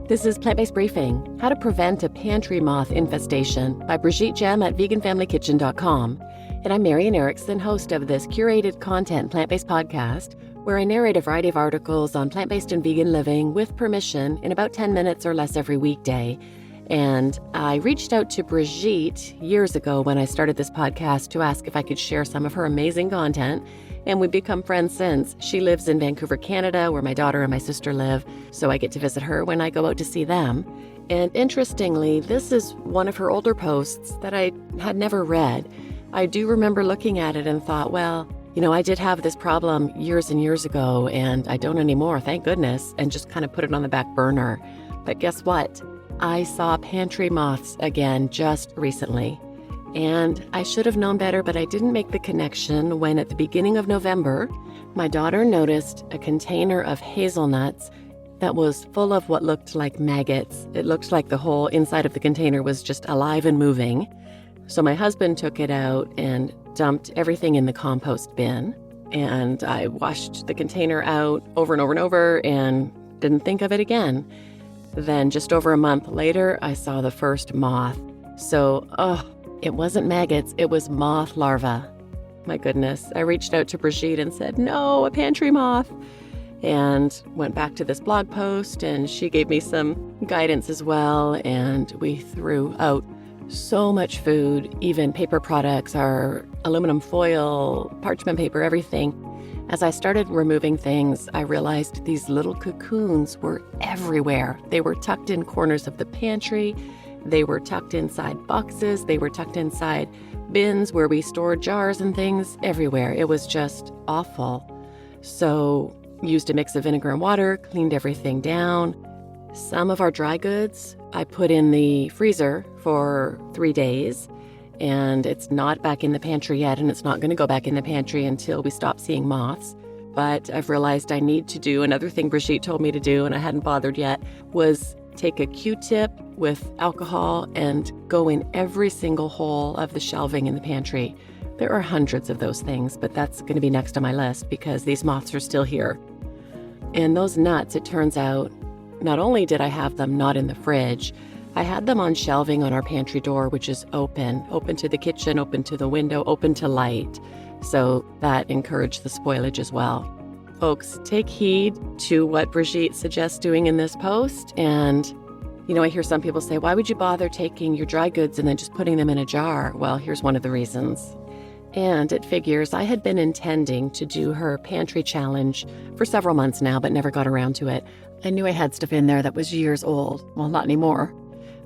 This is Plant-Based Briefing, How to Prevent a Pantry Moth Infestation by Brigitte Gemme at veganfamilykitchen.com. And I'm Marian Erickson, host of this curated content plant-based podcast, where I narrate a variety of articles on plant-based and vegan living with permission in about 10 minutes or less every weekday. And I reached out to Brigitte years ago when I started this podcast to ask if I could share some of her amazing content. And we've become friends since. She lives in Vancouver, Canada, where my daughter and my sister live, so I get to visit her when I go out to see them. And interestingly, this is one of her older posts that I had never read. I do remember looking at it and thought, well, I did have this problem years and years ago, and I don't anymore, thank goodness, and just kind of put it on the back burner. But guess what? I saw pantry moths again just recently. And I should have known better, but I didn't make the connection when at the beginning of November, my daughter noticed a container of hazelnuts that was full of what looked like maggots. It looked like the whole inside of the container was just alive and moving. So my husband took it out and dumped everything in the compost bin. And I washed the container out over and over and over and didn't think of it again. Then just over a month later, I saw the first moth. So, it wasn't maggots, it was moth larvae. My goodness, I reached out to Brigitte and said, no, a pantry moth. And went back to this blog post, and she gave me some guidance as well. And we threw out so much food, even paper products, our aluminum foil, parchment paper, everything. As I started removing things, I realized these little cocoons were everywhere. They were tucked in corners of the pantry. They were tucked inside boxes. They were tucked inside bins where we stored jars and things everywhere. It was just awful. So used a mix of vinegar and water, cleaned everything down. Some of our dry goods I put in the freezer for 3 days, and it's not back in the pantry yet, and it's not going to go back in the pantry until we stop seeing moths. But I've realized I need to do another thing Brigitte told me to do, and I hadn't bothered yet, was take a Q-tip with alcohol and go in every single hole of the shelving in the pantry. There are hundreds of those things, but that's going to be next on my list because these moths are still here. And those nuts, it turns out, not only did I have them not in the fridge, I had them on shelving on our pantry door, which is open to the kitchen, open to the window, open to light. So that encouraged the spoilage as well. Folks, take heed to what Brigitte suggests doing in this post. And, I hear some people say, why would you bother taking your dry goods and then just putting them in a jar? Well, here's one of the reasons. And it figures I had been intending to do her pantry challenge for several months now, but never got around to it. I knew I had stuff in there that was years old. Well, not anymore.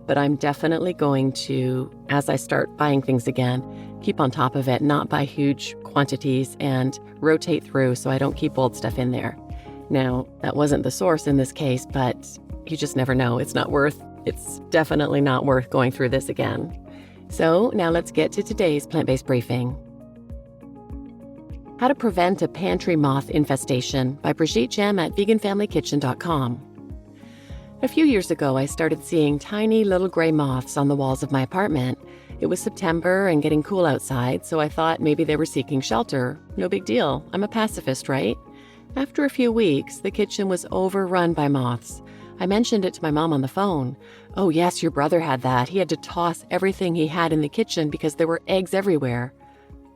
But I'm definitely going to, as I start buying things again, keep on top of it, not buy huge quantities and rotate through so I don't keep old stuff in there. Now, that wasn't the source in this case, but you just never know. It's definitely not worth going through this again. So now let's get to today's plant-based briefing. How to Prevent a Pantry Moth Infestation by Brigitte Gemme at veganfamilykitchen.com. A few years ago, I started seeing tiny little gray moths on the walls of my apartment. It was September and getting cool outside, so I thought maybe they were seeking shelter. No big deal. I'm a pacifist, right? After a few weeks, the kitchen was overrun by moths. I mentioned it to my mom on the phone. Oh yes, your brother had that. He had to toss everything he had in the kitchen because there were eggs everywhere.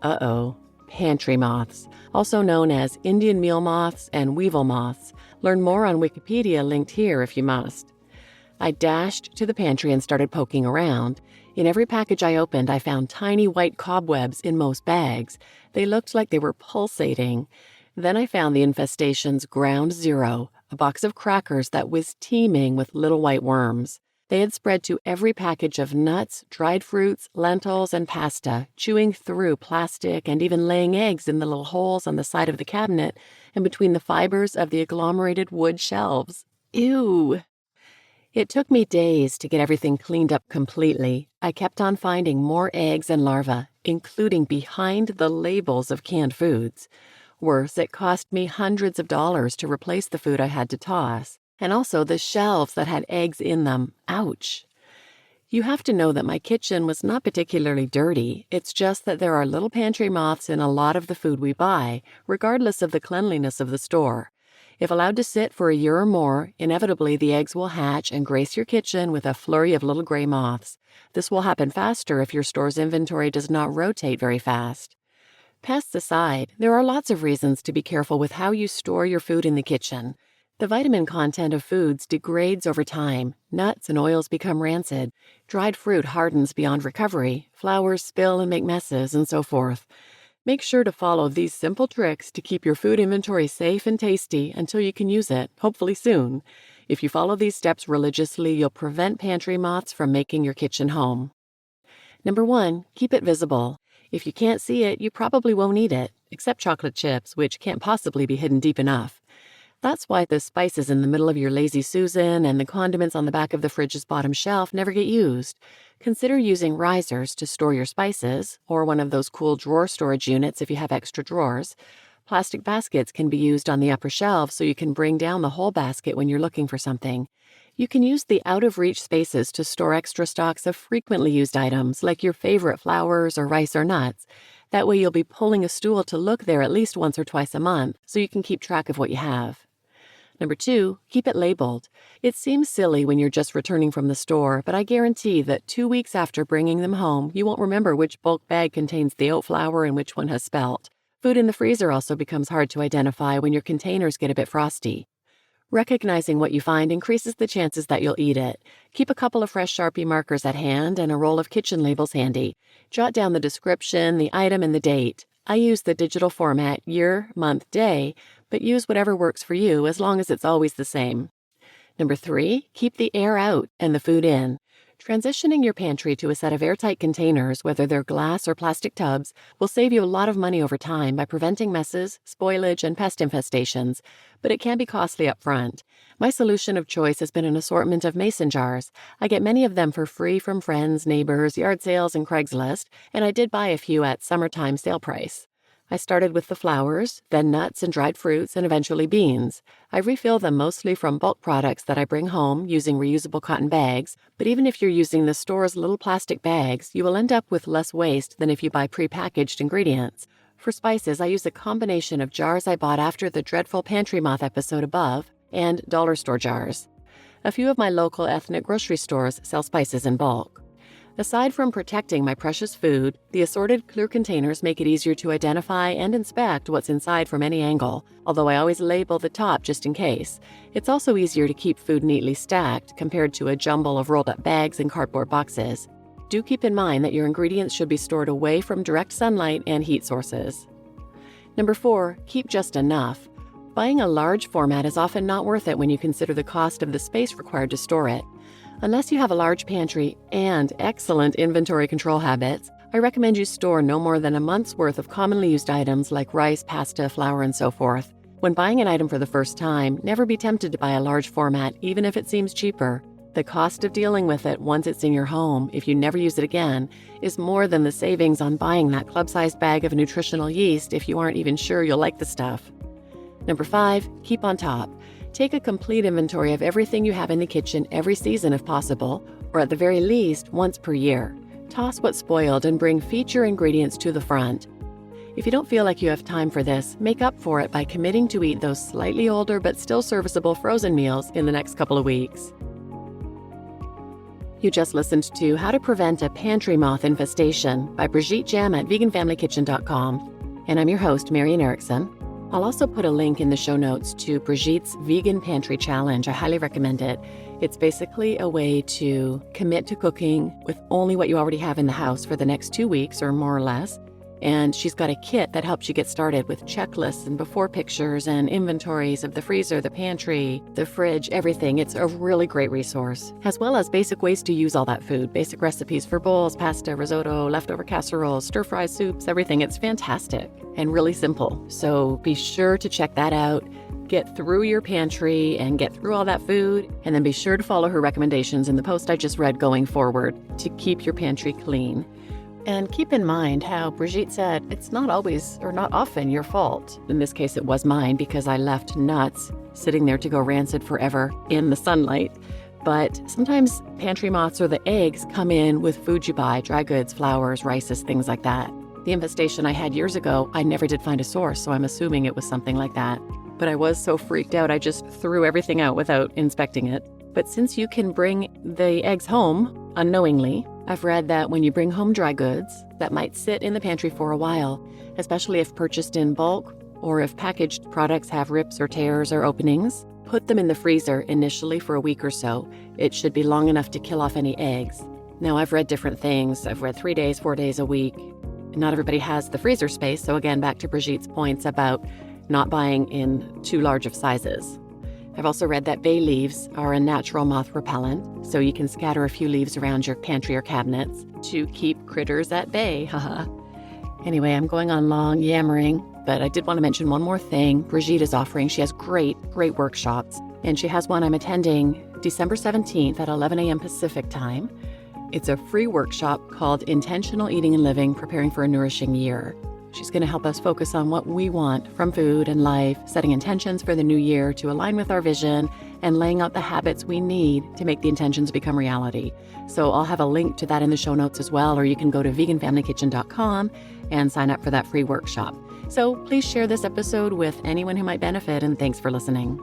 Uh-oh. Pantry moths, also known as Indian meal moths and weevil moths. Learn more on Wikipedia, linked here if you must. I dashed to the pantry and started poking around. In every package I opened, I found tiny white cobwebs in most bags. They looked like they were pulsating. Then I found the infestation's ground zero, a box of crackers that was teeming with little white worms. They had spread to every package of nuts, dried fruits, lentils, and pasta, chewing through plastic and even laying eggs in the little holes on the side of the cabinet and between the fibers of the agglomerated wood shelves. Ew! It took me days to get everything cleaned up completely. I kept on finding more eggs and larvae, including behind the labels of canned foods. Worse, it cost me hundreds of dollars to replace the food I had to toss. And also the shelves that had eggs in them. Ouch. You have to know that my kitchen was not particularly dirty. It's just that there are little pantry moths in a lot of the food we buy, regardless of the cleanliness of the store. If allowed to sit for a year or more, inevitably the eggs will hatch and grace your kitchen with a flurry of little gray moths. This will happen faster if your store's inventory does not rotate very fast. Pests aside, there are lots of reasons to be careful with how you store your food in the kitchen. The vitamin content of foods degrades over time. Nuts and oils become rancid. Dried fruit hardens beyond recovery. Flowers spill and make messes, and so forth. Make sure to follow these simple tricks to keep your food inventory safe and tasty until you can use it, hopefully soon. If you follow these steps religiously, you'll prevent pantry moths from making your kitchen home. Number 1, keep it visible. If you can't see it, you probably won't eat it, except chocolate chips, which can't possibly be hidden deep enough. That's why the spices in the middle of your Lazy Susan and the condiments on the back of the fridge's bottom shelf never get used. Consider using risers to store your spices, or one of those cool drawer storage units if you have extra drawers. Plastic baskets can be used on the upper shelf so you can bring down the whole basket when you're looking for something. You can use the out-of-reach spaces to store extra stocks of frequently used items like your favorite flowers or rice or nuts. That way you'll be pulling a stool to look there at least once or twice a month so you can keep track of what you have. Number 2, keep it labeled. It seems silly when you're just returning from the store, but I guarantee that 2 weeks after bringing them home, you won't remember which bulk bag contains the oat flour and which one has spelt. Food in the freezer also becomes hard to identify when your containers get a bit frosty. Recognizing what you find increases the chances that you'll eat it. Keep a couple of fresh Sharpie markers at hand and a roll of kitchen labels handy. Jot down the description, the item, and the date. I use the digital format year, month, day, but use whatever works for you as long as it's always the same. Number 3, keep the air out and the food in. Transitioning your pantry to a set of airtight containers, whether they're glass or plastic tubs, will save you a lot of money over time by preventing messes, spoilage, and pest infestations, but it can be costly up front. My solution of choice has been an assortment of mason jars. I get many of them for free from friends, neighbors, yard sales, and Craigslist, and I did buy a few at summertime sale price. I started with the flowers, then nuts and dried fruits, and eventually beans. I refill them mostly from bulk products that I bring home using reusable cotton bags, but even if you're using the store's little plastic bags, you will end up with less waste than if you buy prepackaged ingredients. For spices, I use a combination of jars I bought after the dreadful Pantry Moth episode above and dollar store jars. A few of my local ethnic grocery stores sell spices in bulk. Aside from protecting my precious food, the assorted clear containers make it easier to identify and inspect what's inside from any angle, although I always label the top just in case. It's also easier to keep food neatly stacked compared to a jumble of rolled up bags and cardboard boxes. Do keep in mind that your ingredients should be stored away from direct sunlight and heat sources. Number 4, keep just enough. Buying a large format is often not worth it when you consider the cost of the space required to store it. Unless you have a large pantry and excellent inventory control habits, I recommend you store no more than a month's worth of commonly used items like rice, pasta, flour, and so forth. When buying an item for the first time, never be tempted to buy a large format even if it seems cheaper. The cost of dealing with it once it's in your home, if you never use it again, is more than the savings on buying that club-sized bag of nutritional yeast if you aren't even sure you'll like the stuff. Number 5, keep on top. Take a complete inventory of everything you have in the kitchen every season if possible, or at the very least once per year. Toss what's spoiled and bring feature ingredients to the front. If you don't feel like you have time for this, make up for it by committing to eat those slightly older but still serviceable frozen meals in the next couple of weeks. You just listened to How to Prevent a Pantry Moth Infestation by Brigitte Gemme at veganfamilykitchen.com, and I'm your host, Marian Erickson. I'll also put a link in the show notes to Brigitte's Vegan Pantry Challenge. I highly recommend it. It's basically a way to commit to cooking with only what you already have in the house for the next 2 weeks or more or less. And she's got a kit that helps you get started with checklists and before pictures and inventories of the freezer, the pantry, the fridge, everything. It's a really great resource, as well as basic ways to use all that food, basic recipes for bowls, pasta, risotto, leftover casseroles, stir-fry soups, everything. It's fantastic and really simple. So be sure to check that out. Get through your pantry and get through all that food, and then be sure to follow her recommendations in the post I just read going forward to keep your pantry clean. And keep in mind how Brigitte said it's not always or not often your fault. In this case, it was mine because I left nuts sitting there to go rancid forever in the sunlight. But sometimes pantry moths or the eggs come in with food you buy, dry goods, flours, rices, things like that. The infestation I had years ago, I never did find a source, so I'm assuming it was something like that. but I was so freaked out I just threw everything out without inspecting it. But since you can bring the eggs home unknowingly, I've read that when you bring home dry goods that might sit in the pantry for a while, especially if purchased in bulk or if packaged products have rips or tears or openings, put them in the freezer initially for a week or so. It should be long enough to kill off any eggs. Now, I've read different things. I've read 3 days, 4 days, a week. Not everybody has the freezer space, so again, back to Brigitte's points about not buying in too large of sizes. I've also read that bay leaves are a natural moth repellent, so you can scatter a few leaves around your pantry or cabinets to keep critters at bay, haha. Anyway, I'm going on long yammering, but I did want to mention one more thing Brigitte is offering. She has great workshops, and she has one I'm attending December 17th at 11 a.m. Pacific time. It's a free workshop called Intentional Eating and Living, Preparing for a Nourishing Year. She's going to help us focus on what we want from food and life, setting intentions for the new year to align with our vision, and laying out the habits we need to make the intentions become reality. So I'll have a link to that in the show notes as well, or you can go to veganfamilykitchen.com and sign up for that free workshop. So please share this episode with anyone who might benefit, and thanks for listening.